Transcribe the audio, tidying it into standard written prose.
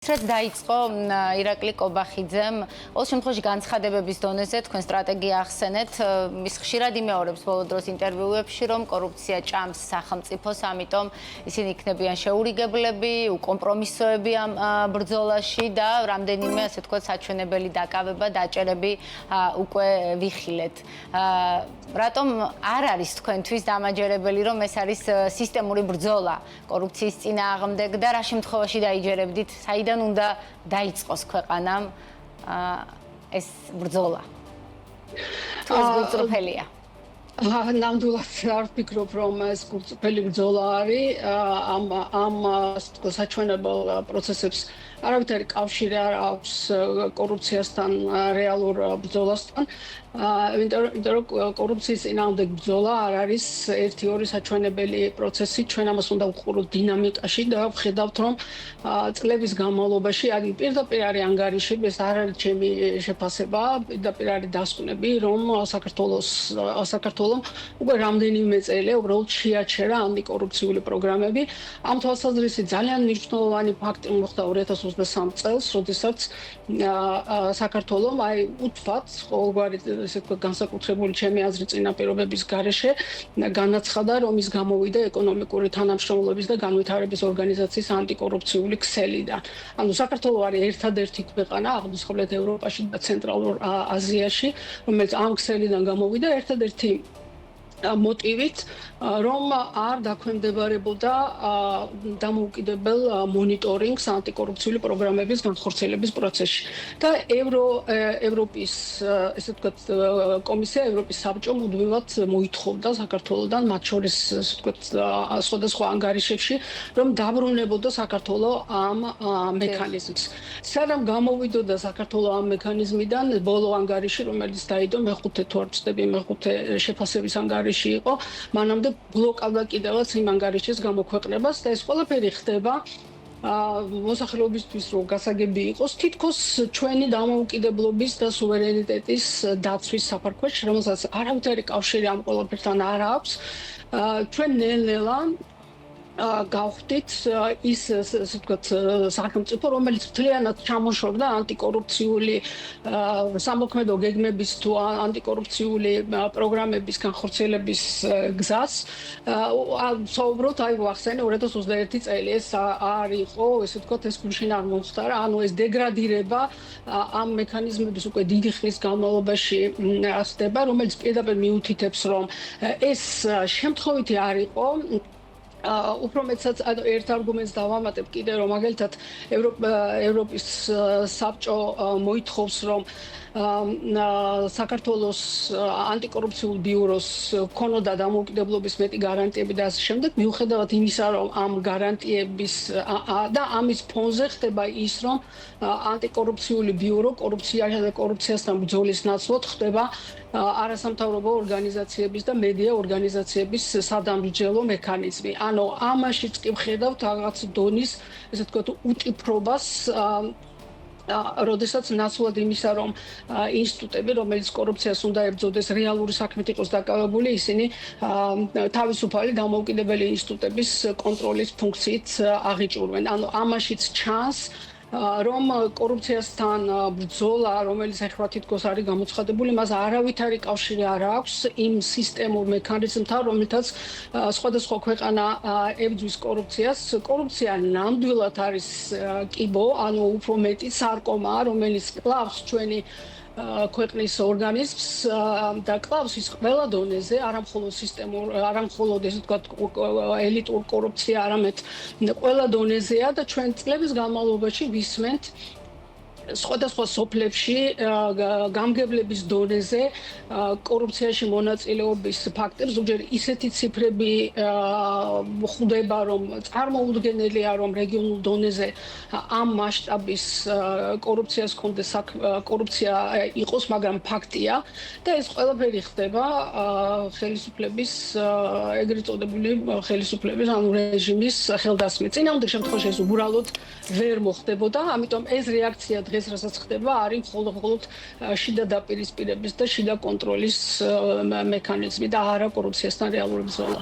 რაც დაიწყო ირაკლი კობახიძემ, ყოველ შემთხვევაში განცხადებების დონეზე თქვენ სტრატეგია ახსენეთ, ის ხშირად იმეორებს ბოლო დროს ინტერვიუებში, რომ კორუფცია ჭამს სახელმწიფოს, ამიტომ ისინი იქნებიან შეურიგებლები, უკომპრომისოები ამ ბრძოლაში და რამდენიმე, ასე ვთქვათ, საჩვენებელი დაკავება, დაჭერები უკვე ვიხილეთ. რატომ არ არის თქვენთვის დამაჯერებელი, რომ ეს არის სისტემური ბრძოლა კორუფციის წინააღმდეგ და რა შემთხვევაში დაიჯერებდით, საიდან უნდა დაიწყოს ქვეყანამ ეს ბრძოლა? თუ ეს გულწრფელია? ნამდვილად არ ვფიქრობ, რომ ეს გულწრფელი ბრძოლა არის. ამ საჩვენებელ პროცესებს არავითარი კავშირი არ აქვს კორუფციასთან, რეალურ ბრძოლასთან. იმიტომ რომ კორუფციის წინააღმდეგ ბრძოლა არ არის ერთი-ორი საჩვენებელი პროცესი. ჩვენ ამას უნდა ვუყუროთ დინამიკაში და ვხედავთ, რომ წლების განმავლობაში პირდაპირ არის ანგარიშები, ეს არ არის ჩემი შეფასება, პირდაპირ არის დასკვნები, რომ საქართველოს უკვე რამდენიმე წელია უბრალოდ შეაჩერა ანტიკორუფციული პროგრამები. ამ თვალსაზრისით ძალიან მნიშვნელოვანი ფაქტი მოხდა 2023 წელს, როდესაც საქართველოს უთვათ ყოველგვარი ესე ვთქვათ განსაკუთრებული ჩემი აზრით წინაპირობების გარეშე განაცხადა, რომ ის გამოვიდა ეკონომიკური თანამშრომლობის და განვითარების ორგანიზაციის ანტიკორუფციული ქსელიდან. ანუ საქართველოს არის ერთადერთი ქვეყანა აღმოსავლეთ ევროპაში და ცენტრალურ აზიაში, რომელიც ამ ქსელიდან გამოვიდა ერთადერთი მოტივით, რომ არ დაქვემდებარებოდა დამოუკიდებელ მონიტორინგს ანტიკორუფციული პროგრამების განხორციელების პროცესში. და ევროპის, ესე ვთქვათ, კომისია, ევროპის საბჭო მუდმივად მოითხოვდა საქართველოსთან, მათ შორის, ესე ვთქვათ, სხვადასხვა ანგარიშებში, რომ დაბრუნებოდა საქართველოს ამ მექანიზმს. სანამ გამოვიდოდა საქართველოს ამ მექანიზმიდან, ბოლო ანგარიში, რომელიც დაიდო მეხუთე თუ არ ვცდები, მეხუთე შეფასების ანგარიში იყო, მანამდე ბლოკავდა კიდევაც იმ ანგარიშის გამოქვეყნებას და ეს ყველაფერი ხდება მოსახლეობისთვის რომ გასაგები იყოს, თითქოს ჩვენი დამოუკიდებლობის და სუვერენიტეტის დაცვის საფარქვეში, რომელსაც არავითარი კავშირი ამ ყველაფერთან არ აქვს. ჩვენ ნელ-ნელა გავხდით ის, ასე ვთქვათ, სახელმწიფო, რომელიც მთლიანად ჩამოშორდა ანტიკორუფციული სამოქმედო გეგმების თუ ანტიკორუფციული პროგრამების განხორციელების გზას. საუბრობთ, ვახსენე 2021 წელი, ეს არ იყო, ესე ვთქვათ, ეს გუშინ არ მომხდარა, ანუ ეს დეგრადირება ამ მექანიზმების უკვე დიდი ხნის განმავლობაში ხდება, რომელიც პირდაპირ მიუთითებს, რომ ეს შემთხვევითი არ იყო. უფრო მეტსაც ერთ არგუმენტს დავამატებ კიდე, რომ მაგალითად ევროპის საბჭო მოითხოვს, რომ საქართველოს ანტიკორუფციულ ბიუროს ქონოდა დამოუკიდებლობის მეტი გარანტიები და ასე შემდეგ, მიუხედავად იმისა, რომ ამ გარანტიების და ამის ფონზე ხდება ის, რომ ანტიკორუფციული ბიურო კორუფციასთან ბრძოლის ნაცვლად ხდება არასამთავრობო ორგანიზაციების და მედია ორგანიზაციების სადამსჯელო მექანიზმი. ანუ ამაშიც კი ვხედავთ რაღაც დონის, ესე ვთქვათ, უტიფრობას, როდესაც ნაცვლად იმისა, რომ ინსტიტუტები, რომელიც კორუფციას უნდა ებრძოდეს, რეალური საქმით იყოს დაკავებული, ისინი თავისუფალი დამოუკიდებელი ინსტიტუტების კონტროლის ფუნქციით აღიჭურვენ. ანუ ამაშიც ჩანს, რომ კორუფციასთან ბრძოლა, რომელიც ახლა თითქოს არის გამოცხადებული, მას არავითარი კავშირი არ აქვს იმ სისტემურ მექანიზმთან, რომელთაც სხვადასხვა ქვეყანა ებრძვის კორუფციას. კორუფცია ნამდვილად არის კიბო, ანუ უფრო მეტი სარკომაა, რომელიც კლავს ჩვენი ქვეყნის ორგანიზმს და კლავს ის ყველა დონეზე, არა მხოლოდ სისტემურ, არა მხოლოდ ესე ვთქვათ ელიტურ კორუფცია, არამედ ყველა დონეზეა და ჩვენ წლების განმავლობაში ვისმენთ სხვადასხვა სოფლებში გამგებლების დონეზე კორუფციაში მონაწილეობის ფაქტებს, ზოგჯერ ისეთი ციფრები ხვდება, რომ წარმოუდგენელია, რომ რეგიონულ დონეზე ამ მასშტაბის კორუფცია იყოს, მაგრამ ფაქტია და ეს ყველაფერი ხდება ხელისუფლების, ეგრეთ წოდებული ხელისუფლების, ანუ რეჟიმის ხელდასმით. წინააღმდეგ შემთხვევაში ეს უბრალოდ ვერ მოხდებოდა, ამიტომ ეს რეაქცია დღეს რასაც ხდება, არის მხოლოდ შიდა დაპირისპირების და შიდა კონტროლის მექანიზმი და არა კორუფციასთან რეალური ბრძოლა.